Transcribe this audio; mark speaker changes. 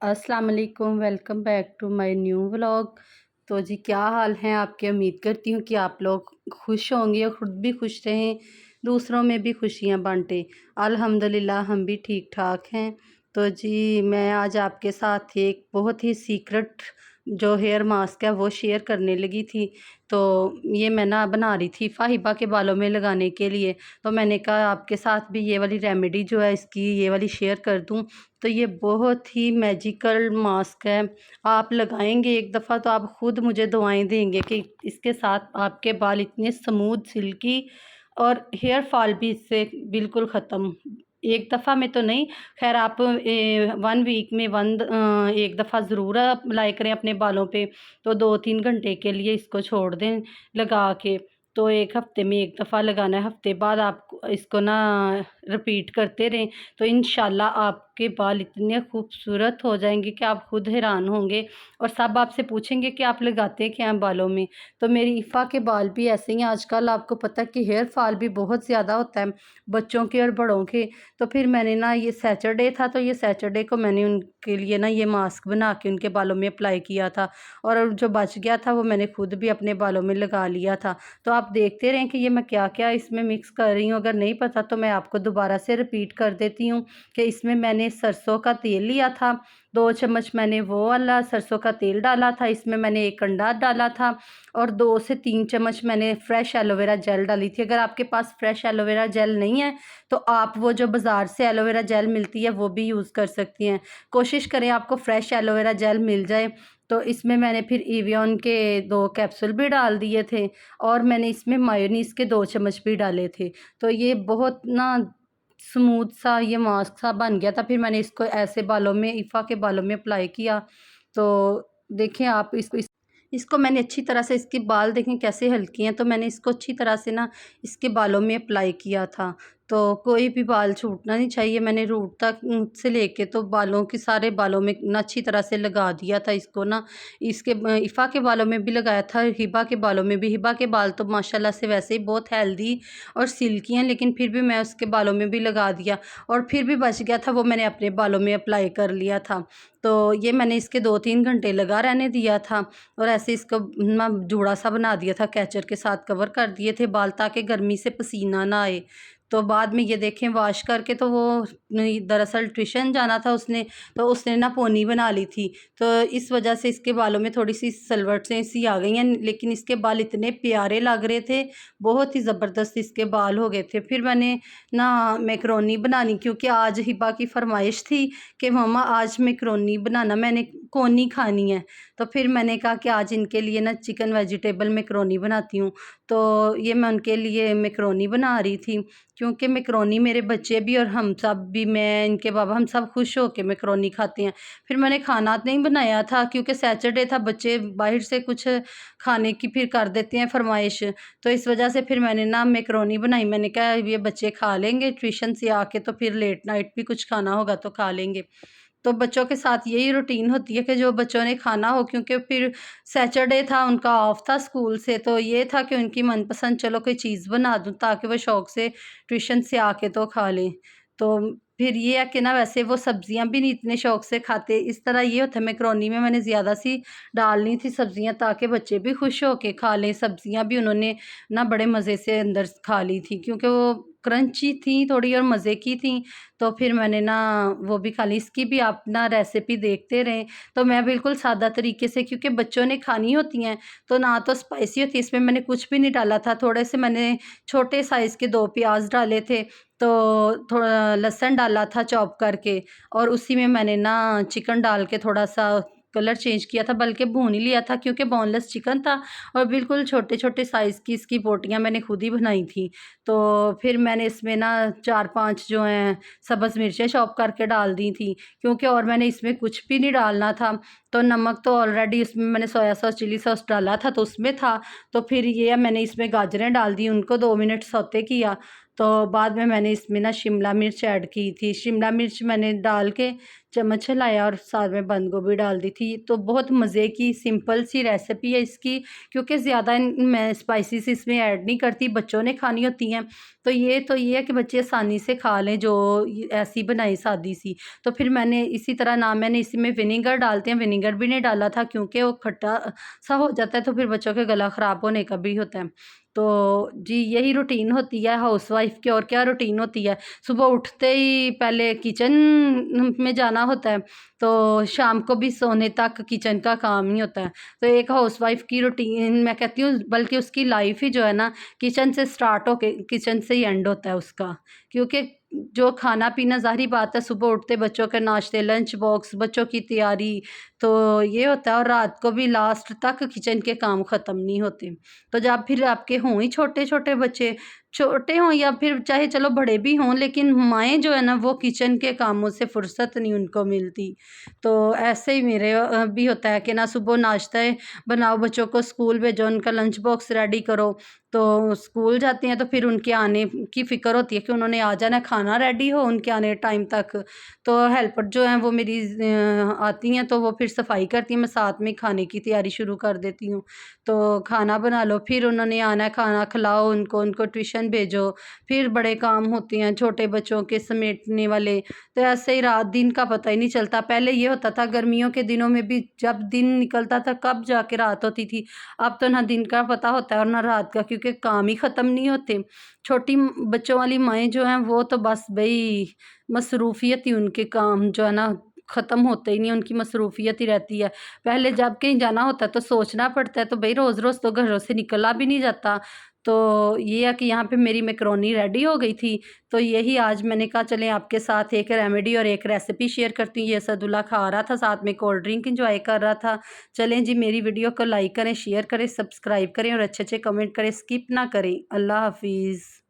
Speaker 1: अस्सलाम वालेकुम, welcome back to my new vlog. तो जी क्या हाल हैं आपके? उम्मीद करती हूँ कि आप लोग खुश होंगे और ख़ुद भी खुश रहें, दूसरों में भी खुशियाँ बांटें। अल्हम्दुलिल्लाह हम भी ठीक ठाक हैं। तो जी मैं आज आपके साथ एक बहुत ही सीक्रेट जो हेयर मास्क है वो शेयर करने लगी थी। तो ये मैं ना बना रही थी फ़ाहिबा के बालों में लगाने के लिए। तो मैंने कहा आपके साथ भी ये वाली रेमेडी जो है इसकी ये वाली शेयर कर दूँ। तो ये बहुत ही मैजिकल मास्क है। आप लगाएँगे एक दफ़ा तो आप ख़ुद मुझे दुआएँ देंगे कि इसके साथ आपके बाल इतने स्मूथ, सिल्की और हेयर फॉल भी इससे बिल्कुल ख़त्म। एक दफ़ा में तो नहीं, ख़ैर आप 1 वीक में 1 दफ़ा ज़रूर आप अप्लाई करें अपने बालों पे। तो 2-3 घंटे के लिए इसको छोड़ दें लगा के। तो 1 हफ़्ते में 1 दफ़ा लगाना है, हफ़्ते बाद आप इसको ना रिपीट करते रहें। तो इंशाल्लाह आपके बाल इतने खूबसूरत हो जाएँगे कि आप खुद हैरान होंगे और सब आपसे पूछेंगे कि आप लगाते क्या हैं बालों में? तो मेरी इफ़ा के बाल भी ऐसे ही हैं आजकल। आपको पता है कि हेयर फॉल भी बहुत ज़्यादा होता है, बच्चों के और बड़ों के। तो फिर मैंने ना ये सैटरडे था तो ये सैटरडे को मैंने उनके लिए ना ये मास्क बना के उनके बालों में अप्लाई किया था और जो बच गया था वो मैंने खुद भी अपने बालों में लगा लिया था। तो आप देखते रहें कि ये मैं क्या-क्या इसमें मिक्स कर रही हूँ। अगर नहीं पता तो मैं आपको दोबारा से रिपीट कर देती हूँ कि इसमें मैंने सरसों का तेल लिया था, 2 चम्मच मैंने वो वाला सरसों का तेल डाला था, इसमें मैंने 1 अंडा डाला था और 2 से 3 चम्मच मैंने फ्रेश एलोवेरा जेल डाली थी। अगर आपके पास फ्रेश एलोवेरा जेल नहीं है, तो आप वो जो बाज़ार से एलोवेरा जेल मिलती है वो भी यूज़ कर सकती हैं। कोशिश करें आपको फ्रेश एलोवेरा जेल मिल जाए। तो इसमें मैंने फिर एवियन के 2 कैप्सूल भी डाल दिए थे और मैंने इसमें मायोनीज़ के 2 चम्मच भी डाले थे। तो ये बहुत ना स्मूथ सा ये मास्क सा बन गया था। फिर मैंने इसको ऐसे बालों में इफ़ा के बालों में अप्लाई किया। तो देखें आप इसको मैंने अच्छी तरह से इसके बाल देखें कैसे हल्के हैं, तो मैंने इसको अच्छी तरह से ना इसके बालों में अप्लाई किया था। तो कोई भी बाल छूटना नहीं चाहिए। मैंने रूट तक से लेके तो बालों के सारे बालों में ना अच्छी तरह से लगा दिया था इसको ना। इसके इफ़ा के बालों में भी लगाया था, हिबा के बालों में भी। हिबा के बाल तो माशाल्लाह से वैसे ही बहुत हेल्दी और सिल्की हैं, लेकिन फिर भी मैं उसके बालों में भी लगा दिया और फिर भी बच गया था वो मैंने अपने बालों में अप्लाई कर लिया था। तो ये मैंने इसके 2-3 घंटे लगा रहने दिया था और ऐसे इसको ना जूड़ा सा बना दिया था, कैचर के साथ कवर कर दिए थे बाल ताकि गर्मी से पसीना ना आए। तो बाद में ये देखें वॉश करके तो वो नहीं, दरअसल ट्यूशन जाना था उसने, तो उसने ना पोनी बना ली थी। तो इस वजह से इसके बालों में थोड़ी-सी सलवटें सी आ गई हैं, लेकिन इसके बाल इतने प्यारे लग रहे थे, बहुत ही ज़बरदस्त इसके बाल हो गए थे। फिर मैंने ना मैकरोनी बनानी, क्योंकि आज हिबा की फ़रमाइश थी कि मम्मा आज मैकरोनी बनाना, मैंने कोनी खानी है। तो फिर मैंने कहा कि आज इनके लिए ना चिकन वेजिटेबल मैकरोनी बनाती हूँ। तो ये मैं उनके लिए मैकरोनी बना रही थी, क्योंकि मैकरोनी मेरे बच्चे भी और हम सब भी, मैं, इनके बाबा, हम सब खुश होके मैकरोनी खाते हैं। फिर मैंने खाना नहीं बनाया था क्योंकि सैटरडे था, बच्चे बाहर से कुछ खाने की फिर कर देते हैं फ़रमाइश। तो इस वजह से फिर मैंने ना मैकरोनी बनाई। मैंने कहा ये बच्चे खा लेंगे ट्यूशन से आके, तो फिर लेट नाइट भी कुछ खाना होगा तो खा लेंगे। तो बच्चों के साथ यही रूटीन होती है कि जो बच्चों ने खाना हो, क्योंकि फिर सैटरडे था, उनका ऑफ था स्कूल से, तो ये था कि उनकी मनपसंद चलो कोई चीज़ बना दूँ ताकि वो शौक़ से ट्यूशन से आके तो खा लें। तो फिर ये है कि ना वैसे वो सब्ज़ियाँ भी नहीं इतने शौक़ से खाते। इस तरह ये होता है मैकरोनी में मैंने ज़्यादा सी डालनी थी सब्ज़ियाँ ताकि बच्चे भी खुश होके खा लें। सब्ज़ियाँ भी उन्होंने ना बड़े मज़े से अंदर खा ली थी, क्योंकि वो क्रंची थी थोड़ी और मज़े की थी। तो फिर मैंने ना वो भी खा ली। इसकी भी आप ना रेसिपी देखते रहें। तो मैं बिल्कुल सादा तरीके से, क्योंकि बच्चों ने खानी होती हैं, तो ना तो स्पाइसी होती है, इसमें मैंने कुछ भी नहीं डाला था। थोड़े से मैंने छोटे साइज़ के 2 प्याज़ डाले थे, तो थोड़ा लहसुन डाला था चॉप करके और उसी में मैंने ना चिकन डाल के थोड़ा-सा कलर चेंज किया था, बल्कि भून ही लिया था क्योंकि बोनलेस चिकन था और बिल्कुल छोटे-छोटे साइज़ की इसकी बोटियाँ मैंने खुद ही बनाई थी। तो फिर मैंने इसमें ना 4-5 जो हैं सब्ज़ मिर्चें चॉप करके डाल दी थी, क्योंकि और मैंने इसमें कुछ भी नहीं डालना था। तो नमक तो ऑलरेडी इसमें मैंने सोया सॉस, चिली सॉस डाला था तो उसमें था। तो फिर ये मैंने इसमें गाजरें डाल दी, उनको 2 मिनट सौते किया। तो बाद में मैंने इसमें ना शिमला मिर्च ऐड की थी। शिमला मिर्च मैंने डाल के चम्मच हिलाया और साथ में बंद गोभी डाल दी थी। तो बहुत मज़े की सिंपल सी रेसिपी है इसकी, क्योंकि ज़्यादा मैं स्पाइसेस इसमें ऐड नहीं करती, बच्चों ने खानी होती हैं। तो ये है कि बच्चे आसानी से खा लें, जो ऐसी बनाई सादी सी। तो फिर मैंने इसी तरह ना मैंने इसमें विनेगर डालते हैं, विनेगर भी नहीं डाला था क्योंकि वो खट्टा सा हो जाता है, तो फिर बच्चों के गला ख़राब होने का भी होता है। तो जी यही रूटीन होती है हाउसवाइफ़ की, और क्या रूटीन होती है। सुबह उठते ही पहले किचन में जाना होता है, तो शाम को भी सोने तक किचन का काम ही होता है। तो एक हाउसवाइफ़ की रूटीन मैं कहती हूँ, बल्कि उसकी लाइफ़ ही जो है ना किचन से स्टार्ट होके किचन से ही एंड होता है उसका। क्योंकि जो खाना-पीना ज़ाहिर-सी बात है, सुबह उठते बच्चों के नाश्ते, लंच बॉक्स, बच्चों की तैयारी, तो ये होता है, और रात को भी लास्ट तक किचन के काम ख़त्म नहीं होते। तो जब फिर आपके हों ही छोटे-छोटे बच्चे, छोटे हों या फिर चाहे चलो बड़े भी हों, लेकिन माएँ जो है ना वो किचन के कामों से फ़ुर्सत नहीं उनको मिलती। तो ऐसे ही मेरे भी होता है कि ना सुबह नाश्ता बनाओ, बच्चों को स्कूल भेजो, उनका लंच बॉक्स रेडी करो। तो स्कूल जाते हैं तो फिर उनके आने की फ़िक्र होती है कि उन्होंने आ जाना है, खाना रेडी हो उनके आने टाइम तक। तो हेल्पर जो हैं वो मेरी आती हैं, तो वो फिर सफाई करती हैं, मैं साथ में खाने की तैयारी शुरू कर देती हूँ। तो खाना बना लो, फिर उन्होंने आना है, खाना खिलाओ उनको, उनको ट्यूशन भेजो, फिर बड़े काम होते हैं छोटे बच्चों के समेटने वाले। तो ऐसे ही रात दिन का पता ही नहीं चलता। पहले ये होता था गर्मियों के दिनों में भी, जब दिन निकलता था कब जाके रात होती थी। अब तो ना दिन का पता होता है और ना रात का, क्योंकि काम ही ख़त्म नहीं होते। छोटी बच्चों वाली माएँ जो हैं वो तो बस भई मसरूफ़ियत ही, उनके काम जो है ना ख़त्म होते ही नहीं, उनकी मसरूफ़ियत ही रहती है। पहले जब कहीं जाना होता है तो सोचना पड़ता है, तो भई रोज़-रोज़ तो घरों से निकला भी नहीं जाता। तो ये है कि यहाँ पे मेरी मैकरोनी रेडी हो गई थी, तो यही आज मैंने कहा चलें आपके साथ एक रेमेडी और एक रेसिपी शेयर करती हूँ। ये सदुल्ला खा रहा था, साथ में कोल्ड ड्रिंक एन्जॉय कर रहा था। चलें जी, मेरी वीडियो को लाइक करें, शेयर करें, सब्सक्राइब करें और अच्छे-अच्छे कमेंट करें, स्किप ना करें। अल्लाह हाफ़िज़।